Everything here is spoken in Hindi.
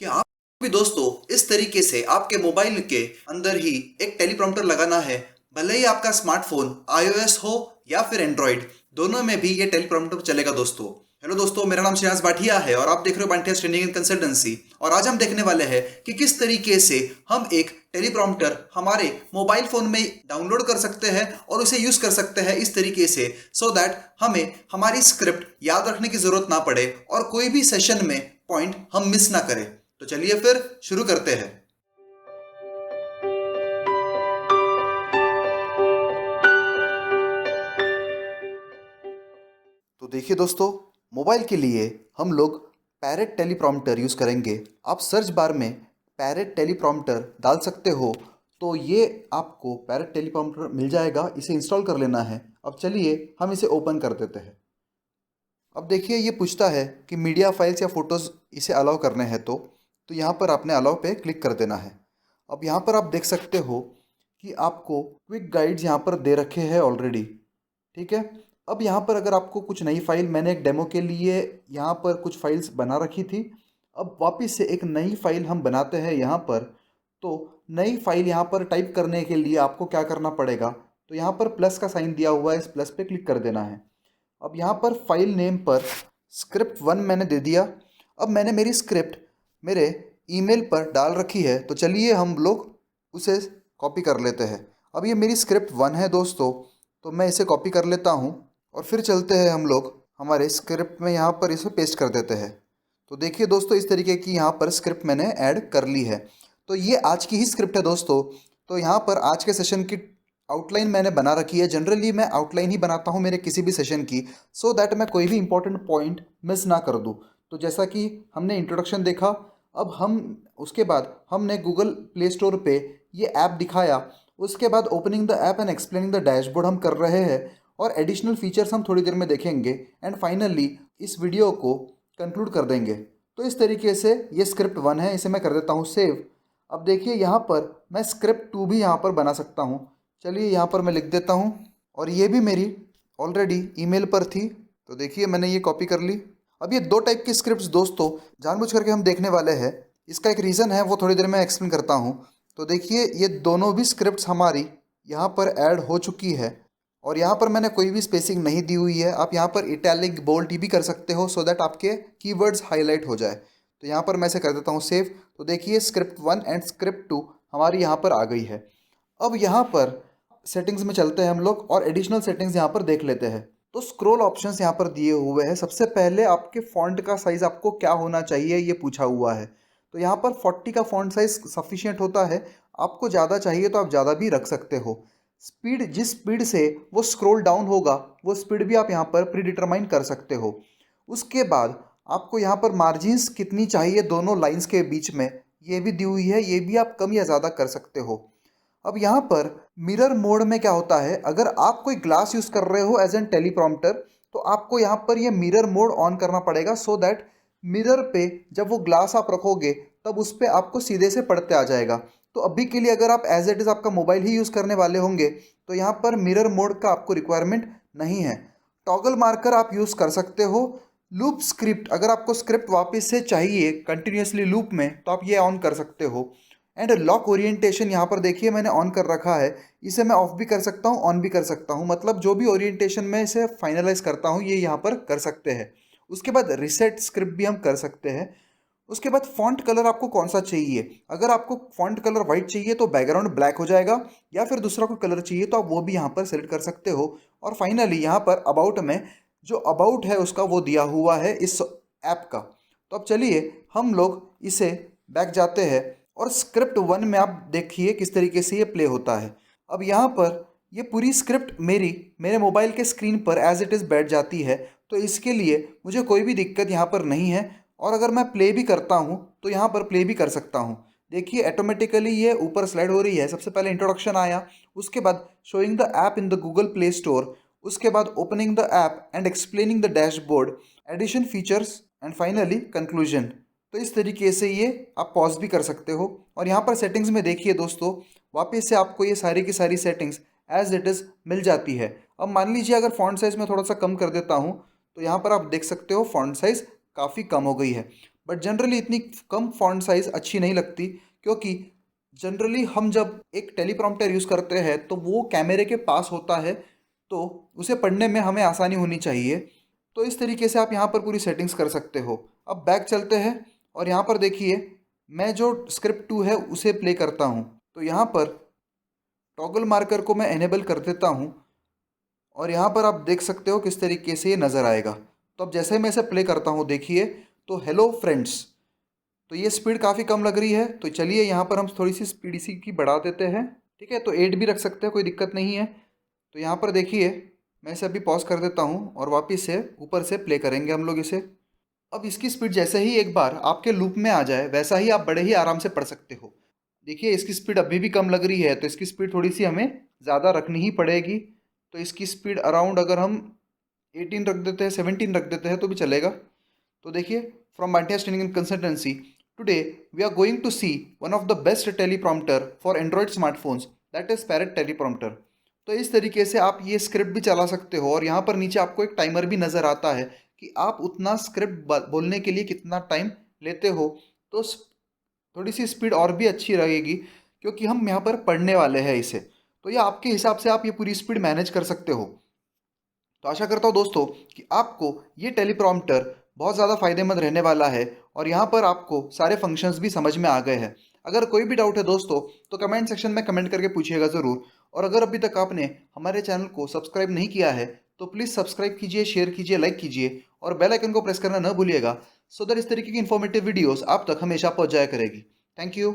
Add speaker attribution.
Speaker 1: क्या आप भी दोस्तों इस तरीके से आपके मोबाइल के अंदर ही एक टेलीप्रॉम्प्टर लगाना है। भले ही आपका स्मार्टफोन iOS हो या फिर एंड्रॉइड, दोनों में भी ये टेलीप्रॉम्प्टर चलेगा दोस्तों। हेलो दोस्तों, मेरा नाम श्रेयस भाटिया है और आप देख रहे हो बांटिया ट्रेनिंग एंड कंसल्टेंसी। और आज हम देखने वाले हैं कि किस तरीके से हम एक टेलीप्रॉम्प्टर हमारे मोबाइल फोन में डाउनलोड कर सकते हैं और उसे यूज कर सकते हैं इस तरीके से, सो दैट हमें हमारी स्क्रिप्ट याद रखने की जरूरत ना पड़े और कोई भी सेशन में पॉइंट हम मिस ना करें। तो चलिए फिर शुरू करते हैं। तो देखिए दोस्तों, मोबाइल के लिए हम लोग पैरेट टेलीप्रॉम्प्टर यूज़ करेंगे। आप सर्च बार में पैरेट टेलीप्रॉम्प्टर डाल सकते हो तो ये आपको पैरेट टेलीप्रॉम्प्टर मिल जाएगा। इसे इंस्टॉल कर लेना है। अब चलिए हम इसे ओपन कर देते हैं। अब देखिए ये पूछता है कि मीडिया फाइल्स या फोटोज़ इसे अलाउ करने हैं तो यहाँ पर आपने अलाउ पे क्लिक कर देना है। अब यहाँ पर आप देख सकते हो कि आपको क्विक गाइड्स यहाँ पर दे रखे हैं ऑलरेडी। ठीक है। अब यहाँ पर अगर आपको कुछ नई फाइल, मैंने एक डेमो के लिए यहाँ पर कुछ फाइल्स बना रखी थी। अब वापस से एक नई फाइल हम बनाते हैं यहाँ पर। तो नई फाइल यहाँ पर टाइप करने के लिए आपको क्या करना पड़ेगा, तो यहाँ पर प्लस का साइन दिया हुआ है, इस प्लस पे क्लिक कर देना है। अब यहाँ पर फाइल नेम पर स्क्रिप्ट 1 मैंने दे दिया। अब मैंने मेरी स्क्रिप्ट मेरे ईमेल पर डाल रखी है, तो चलिए हम लोग उसे कॉपी कर लेते हैं। अब ये मेरी स्क्रिप्ट 1 है दोस्तों, तो मैं इसे कॉपी कर लेता हूँ और फिर चलते हैं हम लोग हमारे स्क्रिप्ट में, यहाँ पर इसे पेस्ट कर देते हैं। तो देखिए दोस्तों, इस तरीके की यहाँ पर स्क्रिप्ट मैंने ऐड कर ली है। तो ये आज की ही स्क्रिप्ट है दोस्तों। तो यहाँ पर आज के सेशन की आउटलाइन मैंने बना रखी है। जनरली मैं आउटलाइन ही बनाता हूँ मेरे किसी भी सेशन की, सो दैट मैं कोई भी इंपॉर्टेंट पॉइंट मिस ना कर दूँ। तो जैसा कि हमने इंट्रोडक्शन देखा, अब हम उसके बाद हमने गूगल प्ले स्टोर पे ये ऐप दिखाया। उसके बाद opening the app and explaining the dashboard हम कर रहे हैं और एडिशनल फीचर्स हम थोड़ी देर में देखेंगे एंड फाइनली इस वीडियो को कंक्लूड कर देंगे। तो इस तरीके से ये स्क्रिप्ट 1 है, इसे मैं कर देता हूँ सेव। अब देखिए यहाँ पर मैं स्क्रिप्ट 2 भी यहाँ पर बना सकता हूँ। चलिए यहाँ पर मैं लिख देता हूँ और ये भी मेरी ऑलरेडी ईमेल पर थी, तो देखिए मैंने ये कॉपी कर ली। अब ये दो टाइप की स्क्रिप्ट्स दोस्तों जानबूझ करके हम देखने वाले हैं। इसका एक रीज़न है, वो थोड़ी देर में एक्सप्लेन करता हूँ। तो देखिए ये दोनों भी स्क्रिप्ट्स हमारी यहाँ पर ऐड हो चुकी है और यहाँ पर मैंने कोई भी स्पेसिंग नहीं दी हुई है। आप यहाँ पर इटैलिक बोल्ड भी कर सकते हो सो दैट आपके कीवर्ड्स हाईलाइट हो जाए। तो यहाँ पर मैं इसे कर देता हूँ सेव। तो देखिए स्क्रिप्ट 1 एंड स्क्रिप्ट 2 हमारी यहाँ पर आ गई है। अब यहाँ पर सेटिंग्स में चलते हैं हम लोग और एडिशनल सेटिंग्स यहाँ पर देख लेते हैं। तो स्क्रॉल ऑप्शंस यहाँ पर दिए हुए हैं। सबसे पहले आपके फॉन्ट का साइज़ आपको क्या होना चाहिए ये पूछा हुआ है। तो यहाँ पर 40 का फॉन्ट साइज़ सफिशिएंट होता है। आपको ज़्यादा चाहिए तो आप ज़्यादा भी रख सकते हो। स्पीड, जिस स्पीड से वो स्क्रॉल डाउन होगा वो स्पीड भी आप यहाँ पर प्री डिटरमाइन कर सकते हो। उसके बाद आपको यहाँ पर मार्जिन्स कितनी चाहिए दोनों लाइंस के बीच में, ये भी दी हुई है। ये भी आप कम या ज़्यादा कर सकते हो। अब यहाँ पर मिरर मोड में क्या होता है, अगर आप कोई ग्लास यूज़ कर रहे हो एज एन टेलीप्रॉम्प्टर, तो आपको यहाँ पर ये मिरर मोड ऑन करना पड़ेगा सो दैट मिरर पे जब वो ग्लास आप रखोगे तब उस पर आपको सीधे से पढ़ते आ जाएगा। तो अभी के लिए अगर आप एज इट इज़ आपका मोबाइल ही यूज़ करने वाले होंगे तो यहाँ पर मिरर मोड का आपको रिक्वायरमेंट नहीं है। टॉगल मार्कर आप यूज़ कर सकते हो। लूप स्क्रिप्ट, अगर आपको स्क्रिप्ट वापस से चाहिए कंटिन्यूसली लूप में तो आप ये ऑन कर सकते हो। एंड लॉक ओरिएंटेशन यहाँ पर देखिए मैंने ऑन कर रखा है। इसे मैं ऑफ भी कर सकता हूँ, ऑन भी कर सकता हूँ, मतलब जो भी ओरिएंटेशन में इसे फाइनलाइज करता हूँ ये यहाँ पर कर सकते हैं। उसके बाद रिसेट स्क्रिप्ट भी हम कर सकते हैं। उसके बाद फॉन्ट कलर आपको कौन सा चाहिए, अगर आपको फॉन्ट कलर वाइट चाहिए तो बैकग्राउंड ब्लैक हो जाएगा, या फिर दूसरा कोई कलर चाहिए तो आप वो भी यहाँ पर सेलेक्ट कर सकते हो। और फाइनली यहाँ पर अबाउट में जो अबाउट है उसका वो दिया हुआ है इस ऐप का। तो अब चलिए हम लोग इसे बैक जाते हैं और स्क्रिप्ट 1 में आप देखिए किस तरीके से ये प्ले होता है। अब यहाँ पर ये पूरी स्क्रिप्ट मेरे मोबाइल के स्क्रीन पर एज इट इज़ बैठ जाती है, तो इसके लिए मुझे कोई भी दिक्कत यहाँ पर नहीं है। और अगर मैं प्ले भी करता हूँ तो यहाँ पर प्ले भी कर सकता हूँ। देखिए ऑटोमेटिकली ये ऊपर स्लाइड हो रही है। सबसे पहले इंट्रोडक्शन आया, उसके बाद showing the app in the Google Play Store, उसके बाद opening the app and explaining the dashboard, addition features and finally conclusion. तो इस तरीके से ये आप पॉज भी कर सकते हो। और यहाँ पर सेटिंग्स में देखिए दोस्तों, वापस से आपको ये सारी की सारी सेटिंग्स एज इट इज़ मिल जाती है। अब मान लीजिए अगर फॉन्ट साइज़ में थोड़ा सा कम कर देता हूँ तो यहाँ पर आप देख सकते हो फॉन्ट साइज़ काफ़ी कम हो गई है। बट जनरली इतनी कम फॉन्ट साइज़ अच्छी नहीं लगती, क्योंकि जनरली हम जब एक टेलीप्रॉम्प्टर यूज़ करते हैं तो वो कैमरे के पास होता है, तो उसे पढ़ने में हमें आसानी होनी चाहिए। तो इस तरीके से आप यहाँ पर पूरी सेटिंग्स कर सकते हो। अब बैक चलते हैं और यहाँ पर देखिए, मैं जो स्क्रिप्ट 2 है उसे प्ले करता हूँ। तो यहाँ पर टॉगल मार्कर को मैं इनेबल कर देता हूँ और यहाँ पर आप देख सकते हो किस तरीके से ये नज़र आएगा। तो अब जैसे मैं इसे प्ले करता हूँ देखिए, तो हेलो फ्रेंड्स, तो ये स्पीड काफ़ी कम लग रही है। तो चलिए यहाँ पर हम थोड़ी सी स्पीड इसी की बढ़ा देते हैं। ठीक है, तो 8 भी रख सकते हैं, कोई दिक्कत नहीं है। तो यहाँ पर देखिए, मैं इसे अभी पॉज कर देता हूँ और वापस से ऊपर से प्ले करेंगे हम लोग इसे। अब इसकी स्पीड जैसे ही एक बार आपके लूप में आ जाए, वैसा ही आप बड़े ही आराम से पढ़ सकते हो। देखिए इसकी स्पीड अभी भी कम लग रही है, तो इसकी स्पीड थोड़ी सी हमें ज़्यादा रखनी ही पड़ेगी। तो इसकी स्पीड अराउंड अगर हम 18 रख देते हैं, 17 रख देते हैं तो भी चलेगा। तो देखिए, from Bhatia Training and Consultancy, today we are going to see one of the best teleprompter for Android smartphones, that is Parrot teleprompter। तो इस तरीके से आप ये स्क्रिप्ट भी चला सकते हो और यहाँ पर नीचे आपको एक टाइमर भी नज़र आता है कि आप उतना स्क्रिप्ट बोलने के लिए कितना टाइम लेते हो। तो थोड़ी सी स्पीड और भी अच्छी रहेगी, क्योंकि हम यहाँ पर पढ़ने वाले हैं इसे। तो ये आपके हिसाब से आप ये पूरी स्पीड मैनेज कर सकते हो। तो आशा करता हूँ दोस्तों कि आपको ये टेलीप्रॉम्प्टर बहुत ज़्यादा फायदेमंद रहने वाला है और यहाँ पर आपको सारे फंक्शंस भी समझ में आ गए हैं। अगर कोई भी डाउट है दोस्तों, तो कमेंट सेक्शन में कमेंट करके पूछिएगा ज़रूर। और अगर अभी तक आपने हमारे चैनल को सब्सक्राइब नहीं किया है, तो प्लीज़ सब्सक्राइब कीजिए, शेयर कीजिए, लाइक कीजिए और बेल आइकन को प्रेस करना न भूलिएगा, सो दैट इस तरीके की इन्फॉर्मेटिव वीडियोस आप तक हमेशा पहुँच जाया करेगी। Thank you.